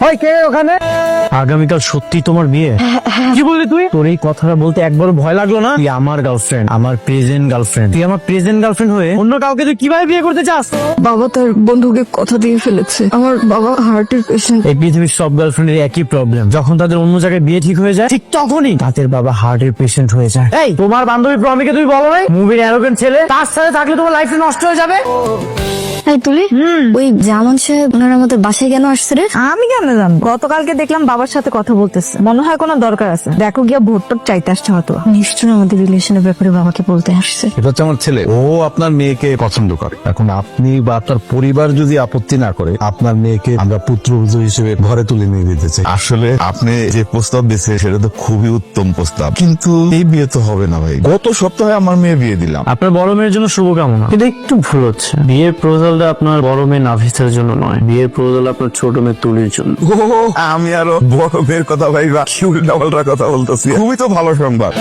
হয় কে ওখানে? আগামীকাল সত্যি তোমার বিয়ে? কি বললি তুই? তোর এই কথাটা বলতে একবার ভয় লাগলো না? তুই আমার গার্লফ্রেন্ড, আমার প্রেজেন্ট গার্লফ্রেন্ড। তুই আমার প্রেজেন্ট গার্লফ্রেন্ড হয়ে অন্য কাউকে তুই কিভাবে বিয়ে করতে চাস? বাবা তার বন্ধুকে কথা দিয়ে ফেলেছে। আমার বাবা হার্টের পেশেন্ট। এই পৃথিবীর সব গার্লফ্রেন্ডের একই প্রবলেম, যখন তাদের অন্য জায়গায় বিয়ে ঠিক হয়ে যায় ঠিক তখনই তাদের বাবা হার্টের পেশেন্ট হয়ে যায়। এই তোমার বান্ধবী প্রমিকে তুমি বলো নাই মুভির অ্যারোগেন্ট ছেলে, তার সাথে থাকলে তোমার লাইফ নষ্ট হয়ে যাবে? এই তুলি, ওই জামান সাহেব ওনারা আমাদের বাসায় কেন আসছে রে? আমি কেন জানবো? গতকালকে দেখলাম বাবার সাথে কথা বলতেছে, মনে হয় কোনো দরকার আছে। দেখো গিয়া ভোট টোট চাইতে আসছে হয়তো। নিশ্চয় আমাদের রিলেশনের ব্যাপারে বাবাকে বলতে আসছে। এটা হচ্ছে আমার ছেলে, ও আপনার মেয়েকে পছন্দ করে। এখন আপনি বা আপনার পরিবার যদি আপত্তি না করে, আপনার মেয়েকে আমরা পুত্রবধূ হিসেবে ঘরে তুলে নিয়ে যেতে চাই। আসলে আপনি যে প্রস্তাব দিয়েছেন সেটা তো খুবই উত্তম প্রস্তাব, কিন্তু এই বিয়ে তো হবে না ভাই। গত সপ্তাহে আমার মেয়ে বিয়ে দিলাম। আপনার বড় মেয়ের জন্য শুভকামনা, কিন্তু একটু ভুল হচ্ছে। বিয়ের প্রপোজালটা আপনার বড় মেয়ে নাফিসের জন্য নয়, বিয়ের প্রপোজাল আপনার ছোট মেয়ে তুলির জন্য। ও, আমি আরো বড় মেয়ের কথা ভাই কি উল্টাপাল্টা কথা বলতেছি। খুবই তো ভালো সংবাদ।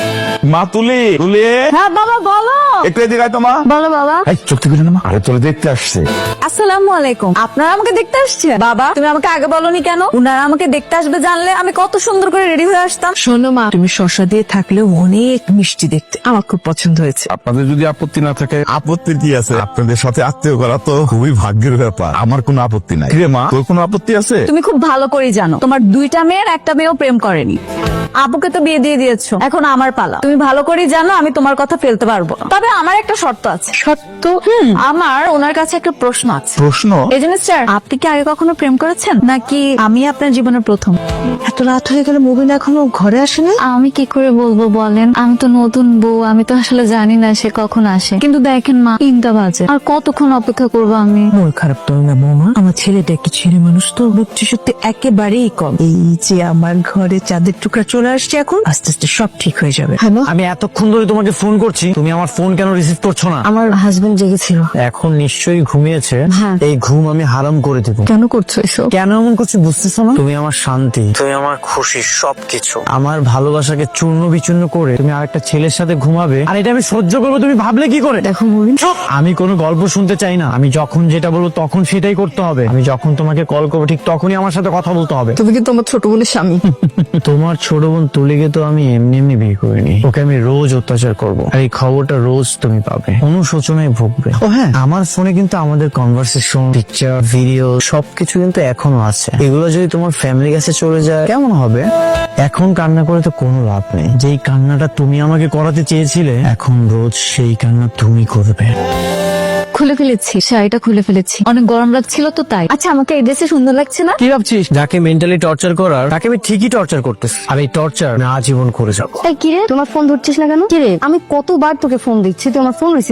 মা তুলি, তুলি হ্যাঁ বাবা বলো। একটু এদিকে আয় তো মা। বলো বাবা। এই চুক্তি করে না মা, আরে তোরে দেখতে আসছে। আসসালামু আলাইকুম। আপনারা আমাকে দেখতে আসছে? বাবা তুমি আমাকে আগে বলনি কেন? উনারা আমাকে দেখতে আসবে জানলে আমি কত সুন্দর করে রেডি হয়ে আসতাম। শোনো মা, তুমি শসা দিয়ে থাকলেও অনেক মিষ্টি দেখতে, আমার খুব পছন্দ হয়েছে। আপনাদের যদি আপত্তি না থাকে, আপত্তির কি আছে? আপনাদের সাথে আত্মীয় করা তো খুবই ভাগ্যের ব্যাপার। আমার কোনো আপত্তি নাই। কিরে মা, তোর কোনো আপত্তি আছে? তুমি খুব ভালো করেই জানো তোমার দুইটা মেয়ের একটা মেয়েও প্রেম করেনি। আপুকে তো বিয়ে দিয়ে দিয়েছো, এখন আমার পালা। তুমি ভালো করেই জানো আমি তোমার কথা ফেলতে পারবো না। তবে আমার একটা শর্ত আছে। সত্য? আমার ওনার কাছে একটা প্রশ্ন আছে। প্রশ্ন? এই জন্য স্যার, আপনি কি আগে কখনো প্রেম করেছেন নাকি আমি আপনার জীবনের প্রথম? এত রাত হয়ে গেল, মুবিন এখনো ঘরে আসেনি? আমি কি করে বলবো বলেন? আমি তো নতুন বউ, আমি তো আসলে জানি না সে কখন আসে। কিন্তু দেখেন মা, 3টা বাজে, আর কতক্ষণ অপেক্ষা করবো আমি? মন খারাপ তো না বৌমা, আমার ছেলেটা একটু ছেলে মানুষ তো, বুদ্ধি সত্যি একেবারেই কম। এই যে আমার ঘরে চাঁদের টুকরা চলে আসছে, এখন আস্তে আস্তে সব ঠিক হয়ে যাবে। হ্যালো, আমি এতক্ষণ ধরে তোমাকে ফোন করছি, তুমি আমার ফোন কেন রিসিভ করছো না? আমার হাজবেন্ড জেগেছিল। এখন নিশ্চয়ই ঘুমিয়েছে। হ্যাঁ। এই ঘুম আমি হারাম করে দেবো। কেন করছো এসব? কেন এমন করছি বুঝতেছো না? তুমি আমার শান্তি, তুমি আমার খুশি, সবকিছু। আমার ভালোবাসাকে চূর্ণ বিচূর্ণ করে তুমি আরেকটা ছেলের সাথে ঘুমাবে, আর এটা আমি সহ্য করবো তুমি ভাবলে কি করে? দেখো মুবিন, চুপ! আমি কোনো গল্প শুনতে চাই না। আমি যখন যেটা বলবো তখন সেটাই করতে হবে। আমি যখন তোমাকে কল করবো ঠিক তখনই আমার সাথে কথা বলতে হবে। তুমি কিন্তু আমার ছোট বোনের স্বামী। তোমার ছোট বোন তুলিকে তো আমি এমনি এমনি বিয়ে করিনি, ওকে আমি রোজ অত্যাচার করব, আর এই খবরটা রোজ তুমি পাবে, অনুশোচনায় ভুগবে। ও হ্যাঁ, আমার ফোনে কিন্তু আমাদের কনভারসেশন, পিকচার, ভিডিও সবকিছু কিন্তু এখনো আছে। এগুলো যদি তোমার ফ্যামিলি কাছে চলে যায় কেমন হবে? এখন কান্না করে তো কোনো লাভ নেই। যেই কান্নাটা তুমি আমাকে করাতে চেয়েছিলে, এখন রোজ সেই কান্না তুমি করবে। খুলে ফেলেছি, শাড়িটা খুলে ফেলেছি, অনেক গরম লাগছিল তো তাই। আচ্ছা, আমাকে এই ড্রেসে সুন্দর লাগছে না? কি ভাবছিস? যাকে মেন্টালি টর্চার করার তাকে আমি ঠিকই টর্চার করতেছি, আর এই টর্চার আমি আজীবন করে যাবো। এই কিরে, তোমার ফোন ধরছিস না কেন? কিরে, আমি কতবার তোকে ফোন দিচ্ছি, তুই আমার ফোন রিসিভ